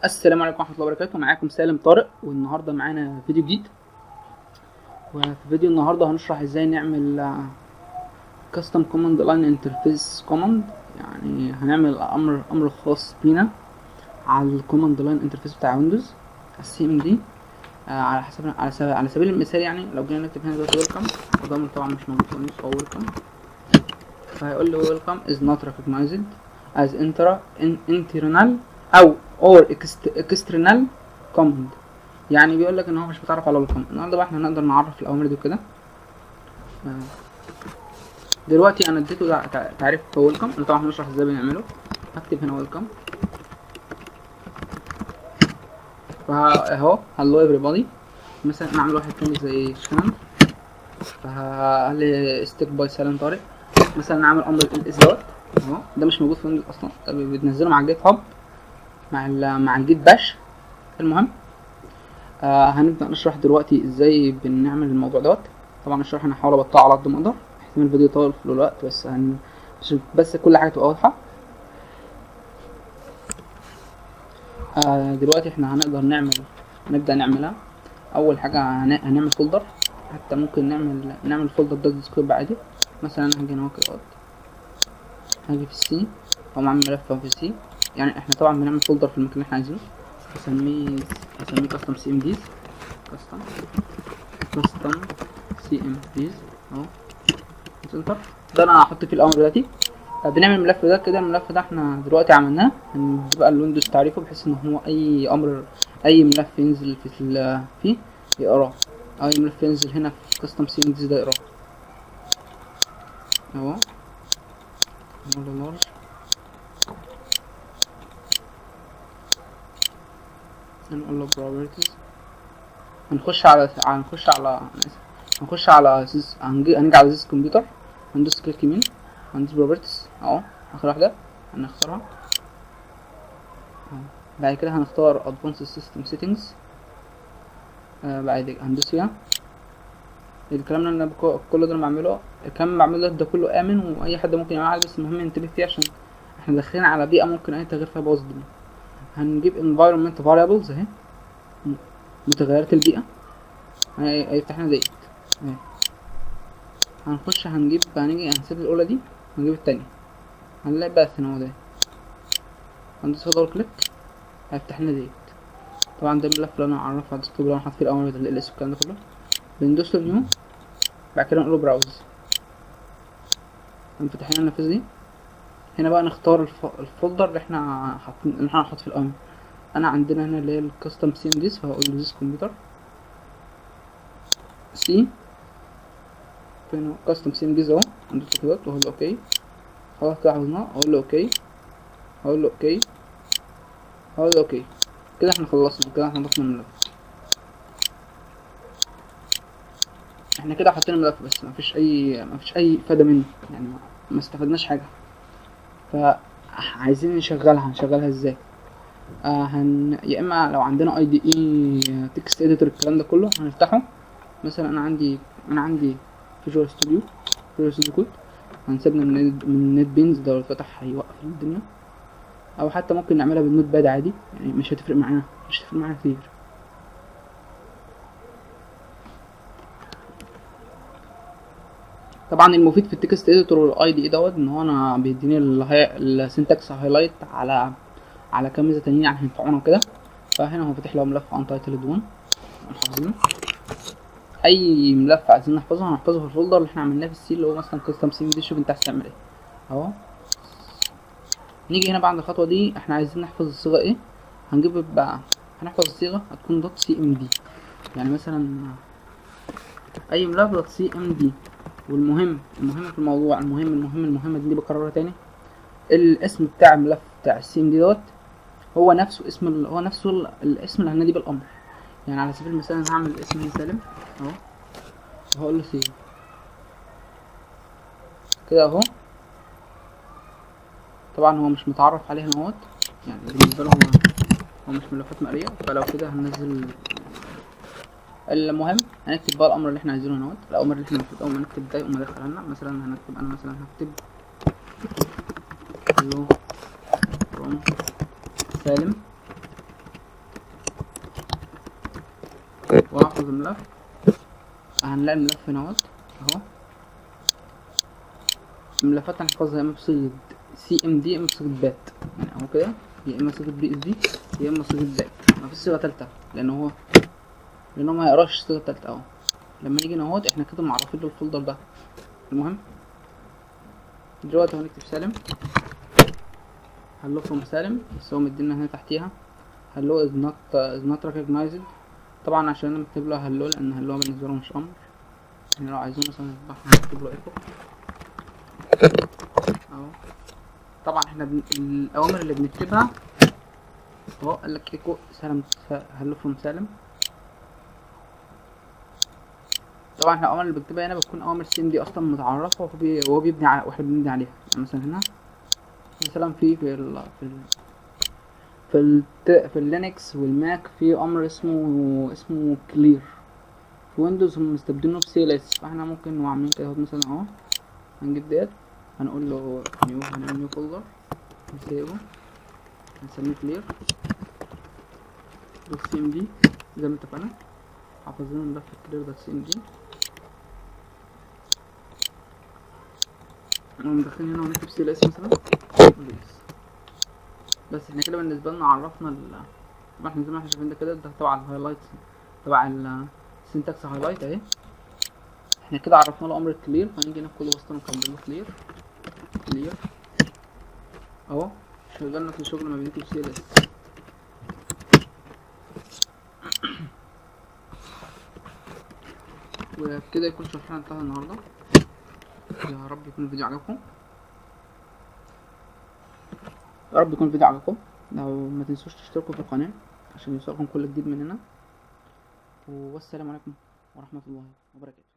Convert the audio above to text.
السلام عليكم ورحمة الله وبركاته. معاكم سالم طارق، والنهاردة معانا فيديو جديد. وفي فيديو النهاردة هنشرح ازاي نعمل كاستم كوماند لاين انترفيس كوماند. يعني هنعمل امر خاص بينا على الكوماند لاين انترفيس بتاع ويندوز السي ام دي. على سبيل المثال، يعني لو جينا نكتب هنا دلوقتي ويلكم، وده امر طبعا مش موجود في ويندوز، او ويلكم، فهيقول لي ويلكم is not recognized as internal or external command. يعني بيقول لك ان هو مش بيتعرف على الويلكم. النهارده بقى احنا هنقدر نعرف الاوامر دي كده. دلوقتي انا اديته تعريف ويلكم، انا طبعا هنشرح ازاي بنعمله. هكتب هنا ويلكم، فاهو هلو everybody. مثلا نعمل واحد تاني زي شانل، فهل ستيك باي سالم طارق. مثلا نعمل امر الاس دوت، اهو ده مش موجود في ويندوز اصلا، بتنزله مع الجيت هاب مع الجيت باش. المهم هنبدا نشرح دلوقتي ازاي بنعمل الموضوع دوت. طبعا الشرح انا هحاول ابطئه على قد ما اقدر، احتمال الفيديو يطول في الوقت، بس كل حاجه تبقى واضحه. دلوقتي احنا نبدا نعملها. اول حاجه هنعمل فولدر، حتى ممكن نعمل فولدر دوت ديسكريب عادي. مثلا هاجي هنا كده، هاجي في السي او اعمل ملف في السي. يعني احنا طبعا بنعمل فولدر في المكان اللي احنا عايزينه. هسميه كاستم سي ام ديز، كاستم سي ام ديز اهو، سنتر. ده انا هحط فيه الامر دلوقتي. بنعمل الملف ده كده. الملف ده احنا دلوقتي عملناه، هنبقى الويندوز تعريفه بحيث ان هو اي ملف ينزل فيه يقراه. اي ملف ينزل هنا في كاستم سي ام ديز ده يقراه اهو. هنقول له properties. هنيجي على this كمبيوتر، هندوس كليك يمين، هندوس properties اهو، اخر واحدة هنختارها. بعد كده هنختار advanced system settings. بعد كده هندوس فيها. الكلام اللي انا كل ده بعمله، ده كله امن، واي حد ممكن يعمله عادي، بس المهم ننتبه فيه عشان احنا داخلين على بيئة ممكن اي تغيير فيها يبوظ الدنيا. هنجيب environment variables اهي، متغيرات البيئة، هيفتح لنا ديت اهي. هنسيب الاولى دي، هنجيب التانية، هنلاقي بقى الثانوي ده، هندوس دبل كليك، هيفتح لنا ديت. طبعا ده الملف اللي انا هعرفه على الديسكتوب اللي انا حاطط فيه الاوامر ال اس والكلام ده كله. بندوس له نيو، بعد كده نقول له براوز، هنفتح لنا النافذة دي. هنا بقى نختار الفولدر اللي احنا هنحط فيه الامر. انا عندنا هنا اللي هي الكاستم سي ام ديز، فهقول له ديس كمبيوتر سي، فين كاستم سي ام ديز اهو، هندوس كده واقول له اوكي. خلاص كده حفظناه، اقول له اوكي، هقول له اوكي، هقول له اوكي. كده احنا خلصنا، كده احنا ضفنا الملف. احنا كده حطينا الملف، بس مفيش اي افاده منه، يعني ما استفدناش حاجه. فعايزين هنشغلها ازاي؟ يا اما لو عندنا اي دي اي تكست اديتور الكلام ده كله هنفتحه. مثلا انا عندي فيجوال ستوديو كود، هنسيبنا من نت بينز ده، لو فتح هيوقف الدنيا. او حتى ممكن نعملها بالنوت باد عادي، يعني مش هتفرق معانا كتير. طبعا المفيد في التكست اديتور والاي دي اي دوت ان هو انا بيديني السنتكس هايلايت على كام ميزه تانيين يعني هينفعونا وكده. فهنا هو فاتح له ملف untitled 1 حافظينه. اي ملف عايزين نحفظه هنحفظه في الفولدر اللي احنا عملناه في السي، اللي هو مثلا كاستم سي دي. شوف انت عايز تعمل ايه اهو. نيجي هنا بعد الخطوه دي، احنا عايزين نحفظ الصيغه ايه. هنحفظ الصيغه هتكون دوت سي ام دي، يعني مثلا اي ملف دوت سي ام دي. والمهم في الموضوع، المهمه دي بكررها تاني، الاسم بتاع الملف بتاع السي ام دي دوت هو نفسه الاسم اللي هنادي بالامر. يعني على سبيل المثال انا هعمل اسم سالم اهو، وهقول له سيف كده اهو. طبعا هو مش متعرف عليه هنا، يعني بالنسبه له هو مش ملفات مقريه، فلو كده هننزل. المهم هنكتب بقى الامر اللي احنا عايزينه هنا. الاوامر اللي احنا المفروض اول ما نكتب ده يقوم مدخلها لنا. مثلا هكتب hello from سالم واحفظ الملف. هنلاقي الملف هنا اهوت اهو. الملفات هنحفظها يا اما بصيغة CMD يا اما بصيغة بات، يعني اهو كده، يا اما صيغة BSD يا اما صيغة بات، مفيش صيغة تالتة لانه ما هيقراش الصيغة التالتة اهو. لما نيجي هنا اهوت احنا كده معرفين له الفولدر ده. المهم دلوقتي هنكتب سالم هلو فروم سالم، بس هو مدينا هنا تحتيها هلو is not recognized. طبعا عشان انا مكتب له هلو لان هلو بالنسبه له مش امر، يعني لو عايزين مثلا نذبحها نكتب له ايكو اهو. طبعا احنا الاوامر اللي بنكتبها اهو، قال لك ايكو سالم هلو فروم سالم. طبعا احنا الاوامر اللي بنكتبها هنا بتكون اوامر سي ام دي اصلا متعرفه وهو بيبني واحنا بنبني عليها. يعني مثلا هنا مثلا في اللينكس والماك في امر اسمه كلير. في ويندوز هم مستبدلينه بسي ال اس، فاحنا ممكن نبقى عاملين كده مثلا اهو. هنجيب ديت هنقول له هنعمل نيو فولدر نسيبه هنسميه كلير دوت سي ام دي زي ما اتفقنا. حافظين الملف كلير دوت سي ام دي. نقوم داخلين هنا ونكتب سي ال اس مثلا بس. احنا كده بالنسبه لنا عرفنا طبعا احنا زي ما احنا شايفين ده كده، ده تبع الهايلايت، تبع السنتكس هايلايت اهي. احنا كده عرفنا له امر كلير، فنيجي ناخد وسط نكمل له كلير اهو. شغلنا في شغل ما بنكتب سي ال اس. وبكده يكون شرحنا انتهى النهارده. يا رب يكون الفيديو عجبكم، لو ما تنسوش تشتركوا في القناه عشان يوصلكم كل جديد مننا. والسلام عليكم ورحمه الله وبركاته.